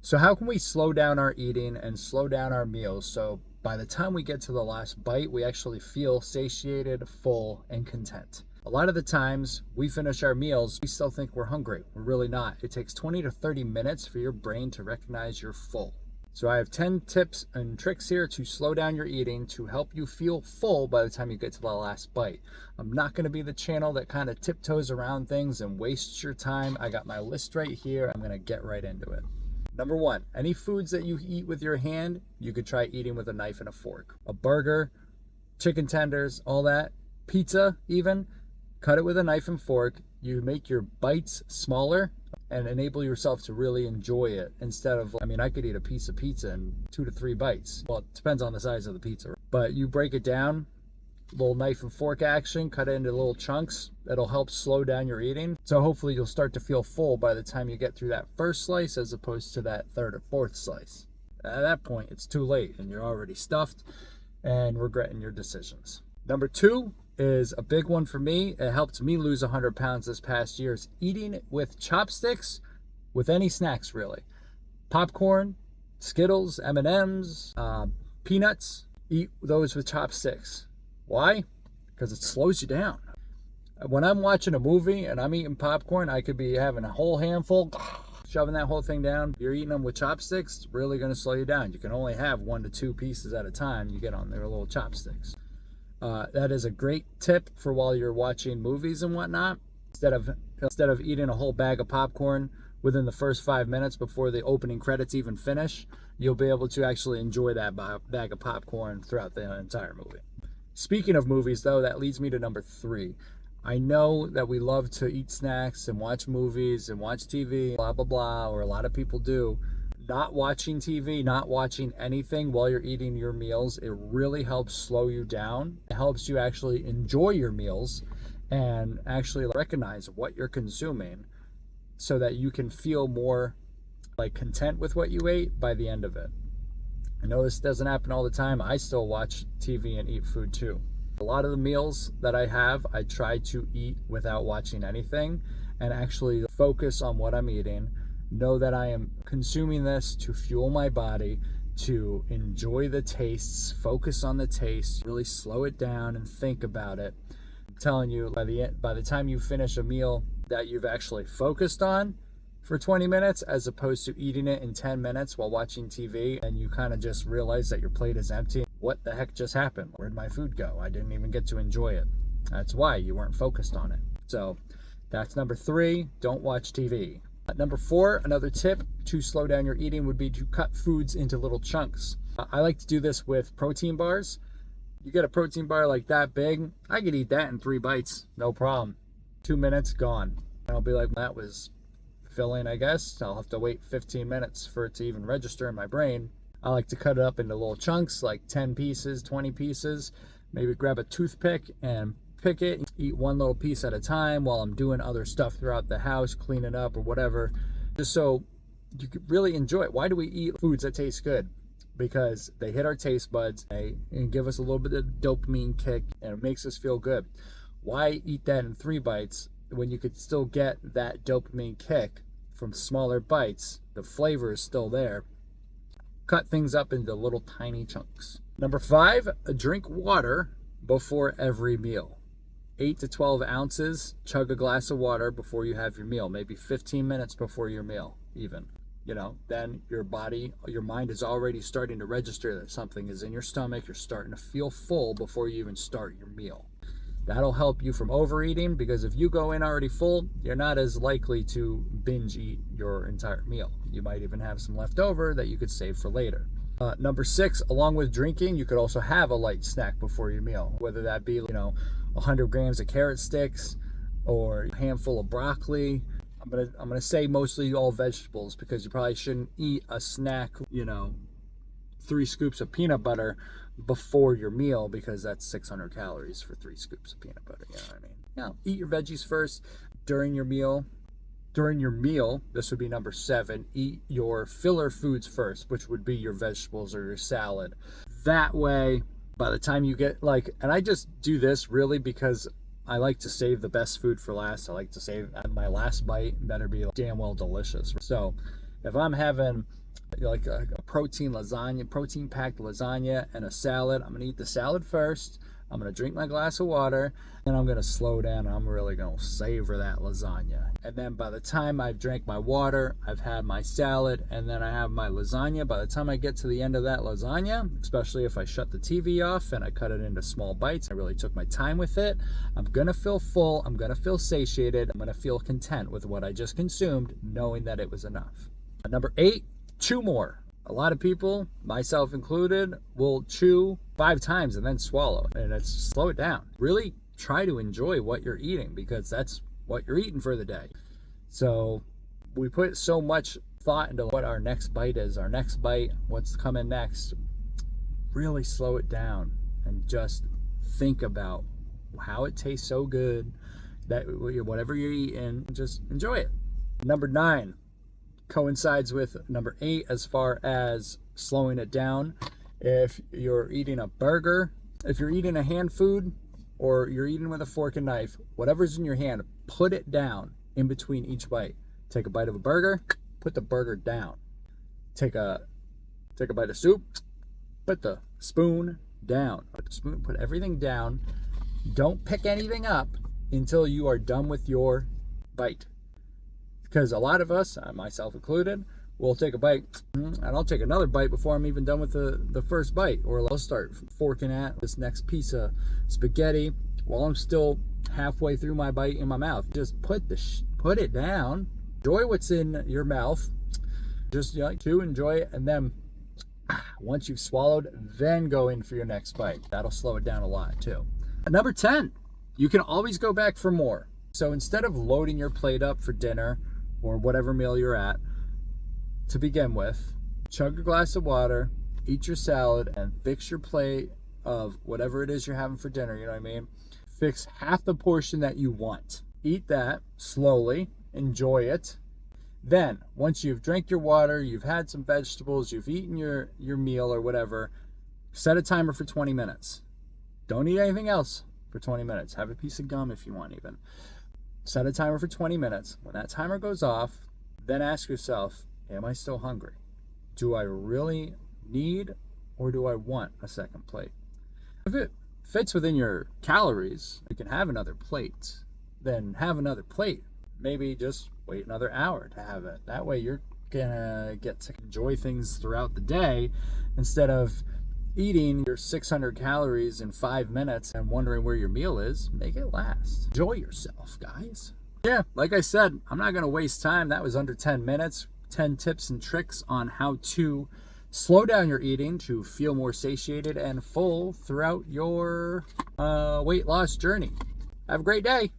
So how can we slow down our eating and slow down our meals so by the time we get to the last bite, we actually feel satiated, full, and content? A lot of the times we finish our meals, we still think we're hungry. We're really not. It takes 20 to 30 minutes for your brain to recognize you're full. So I have 10 tips and tricks here to slow down your eating to help you feel full by the time you get to the last bite. I'm not going to be the channel that kind of tiptoes around things and wastes your time. I got my list right here. I'm going to get right into it. Number one, any foods that you eat with your hand, you could try eating with a knife and a fork. A burger, chicken tenders, all that, pizza even, cut it with a knife and fork. You make your bites smaller and enable yourself to really enjoy it instead of, I could eat a piece of pizza in 2 to 3 bites. Well, it depends on the size of the pizza, but you break it down, little knife and fork action, cut it into little chunks. That'll help slow down your eating. So hopefully you'll start to feel full by the time you get through that first slice as opposed to that third or fourth slice. At that point, it's too late and you're already stuffed and regretting your decisions. Number two is a big one for me. It helped me lose 100 pounds this past year, is eating with chopsticks with any snacks really. Popcorn, Skittles, M&Ms, peanuts, eat those with chopsticks. Why? Because it slows you down. When I'm watching a movie and I'm eating popcorn, I could be having a whole handful, shoving that whole thing down. If you're eating them with chopsticks, it's really going to slow you down. You can only have 1 to 2 pieces at a time. You get on their little chopsticks. That is a great tip for while you're watching movies and whatnot. Instead of eating a whole bag of popcorn within the first 5 minutes before the opening credits even finish, you'll be able to actually enjoy that bag of popcorn throughout the entire movie. Speaking of movies, though, that leads me to number 3. I know that we love to eat snacks and watch movies and watch TV, blah, blah, blah, or a lot of people do. Not watching TV, not watching anything while you're eating your meals, it really helps slow you down. It helps you actually enjoy your meals and actually recognize what you're consuming so that you can feel more content with what you ate by the end of it. I know this doesn't happen all the time. I still watch TV and eat food too. A lot of the meals that I have, I try to eat without watching anything and actually focus on what I'm eating. Know that I am consuming this to fuel my body, to enjoy the tastes, focus on the taste, really slow it down and think about it. I'm telling you, by the time you finish a meal that you've actually focused on for 20 minutes as opposed to eating it in 10 minutes while watching TV, and you kind of just realize that your plate is empty. What the heck just happened? Where'd my food go? I didn't even get to enjoy it. That's why you weren't focused on it. So that's number 3, don't watch TV. Number 4, another tip to slow down your eating would be to cut foods into little chunks. I like to do this with protein bars. You get a protein bar like that big, I could eat that in 3 bites, no problem. 2 minutes, gone. I'll be like, that was filling, I guess. I'll have to wait 15 minutes for it to even register in my brain. I like to cut it up into little chunks, like 10 pieces, 20 pieces. Maybe grab a toothpick and pick it and eat one little piece at a time while I'm doing other stuff throughout the house, cleaning up or whatever, just so you could really enjoy it. Why do we eat foods that taste good? Because they hit our taste buds and give us a little bit of dopamine kick and it makes us feel good. Why eat that in 3 bites when you could still get that dopamine kick from smaller bites? The flavor is still there. Cut things up into little tiny chunks. Number 5, drink water before every meal. 8 to 12 ounces, chug a glass of water before you have your meal, maybe 15 minutes before your meal even. Then your mind is already starting to register that something is in your stomach. You're starting to feel full before you even start your meal. That'll help you from overeating, because if you go in already full, you're not as likely to binge eat your entire meal. You might even have some left over that you could save for later. Number 6, along with drinking, you could also have a light snack before your meal, whether that be 100 grams of carrot sticks or a handful of broccoli. I'm gonna say mostly all vegetables, because you probably shouldn't eat a snack, 3 scoops of peanut butter before your meal, because that's 600 calories for 3 scoops of peanut butter. You know what I mean? Eat your veggies first during your meal. During your meal, this would be number 7, eat your filler foods first, which would be your vegetables or your salad. That way, by the time you get and I just do this really because I like to save the best food for last. I like to save my last bite better be damn well delicious. So if I'm having like a protein lasagna, protein packed lasagna and a salad. I'm gonna eat the salad first. I'm gonna drink my glass of water, and I'm gonna slow down. I'm really gonna savor that lasagna. And then by the time I've drank my water, I've had my salad, and then I have my lasagna. By the time I get to the end of that lasagna, especially if I shut the TV off and I cut it into small bites, I really took my time with it, I'm gonna feel full, I'm gonna feel satiated, I'm gonna feel content with what I just consumed, knowing that it was enough. Number 8, chew more. A lot of people, myself included, will chew 5 times and then swallow. And it's slow it down. Really try to enjoy what you're eating, because that's what you're eating for the day. So we put so much thought into what our next bite is, our next bite, what's coming next. Really slow it down and just think about how it tastes so good, that whatever you're eating, just enjoy it. Number 9 coincides with number 8 as far as slowing it down. If you're eating a burger, if you're eating a hand food, or you're eating with a fork and knife, whatever's in your hand, put it down in between each bite. Take a bite of a burger, put the burger down. Take a bite of soup, put the spoon down. Put everything down. Don't pick anything up until you are done with your bite. Because a lot of us, myself included, will take a bite, and I'll take another bite before I'm even done with the first bite. Or I'll start forking at this next piece of spaghetti while I'm still halfway through my bite in my mouth. Just put it down. Enjoy what's in your mouth. Just chew, enjoy it, and then once you've swallowed, then go in for your next bite. That'll slow it down a lot too. Number 10, you can always go back for more. So instead of loading your plate up for dinner, or whatever meal you're at, to begin with, chug a glass of water, eat your salad, and fix your plate of whatever it is you're having for dinner, you know what I mean? Fix half the portion that you want. Eat that slowly, enjoy it. Then, once you've drank your water, you've had some vegetables, you've eaten your meal or whatever, set a timer for 20 minutes. Don't eat anything else for 20 minutes. Have a piece of gum if you want even. Set a timer for 20 minutes. When that timer goes off, then ask yourself, am I still hungry? Do I really need, or do I want a second plate? If it fits within your calories, you can have another plate. Then have another plate. Maybe just wait another hour to have it. That way you're gonna get to enjoy things throughout the day, instead of eating your 600 calories in 5 minutes and wondering where your meal is. Make it last. Enjoy yourself, guys. Yeah, like I said, I'm not going to waste time. That was under 10 minutes. 10 tips and tricks on how to slow down your eating to feel more satiated and full throughout your weight loss journey. Have a great day.